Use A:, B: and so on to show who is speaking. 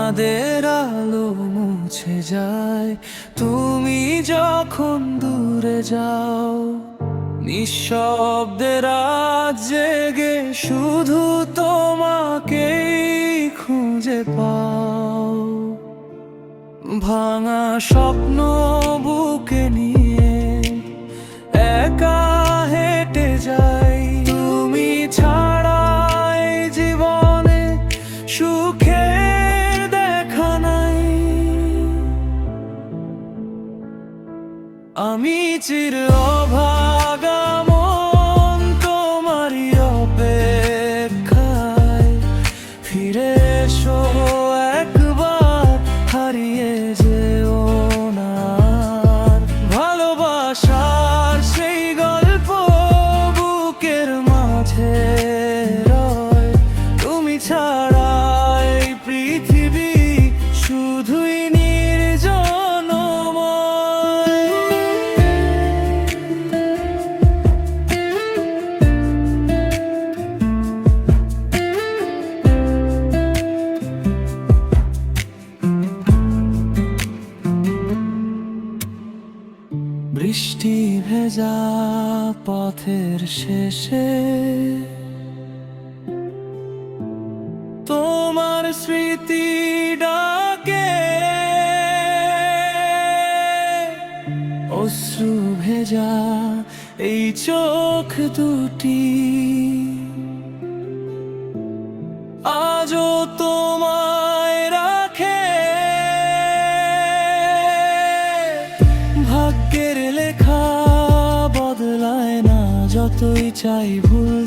A: চাঁদের আলো মুছে যায় তুমি যখন দূরে যাও। নিঃশব্দে রাত জেগে শুধু তোমাকেই খুঁজে পাও। ভাঙা স্বপ্ন বুকে নিয়ে একা হেঁটে যাই, তুমি ছাড়া এই জীবনে সুখের দেখা নাই। আমি চির অভাগা মন তোমারই অপেক্ষায়, ফিরে এসো একবার, হারিয়ে যেও না। ভালোবাসার সেই গল্প বুকের মাঝে রয়, তুমি ছাড়া এই পৃথিবী শুধুই নির্জনময়। বৃষ্টি ভেজা পথের শেষে তোমার স্মৃতি ডাকে, অশ্রু ভেজা এই চোখ দুটি আজও তোমায় রাখে। ভাগ্যের লেখা বদলায় না, যতই চাই ভুল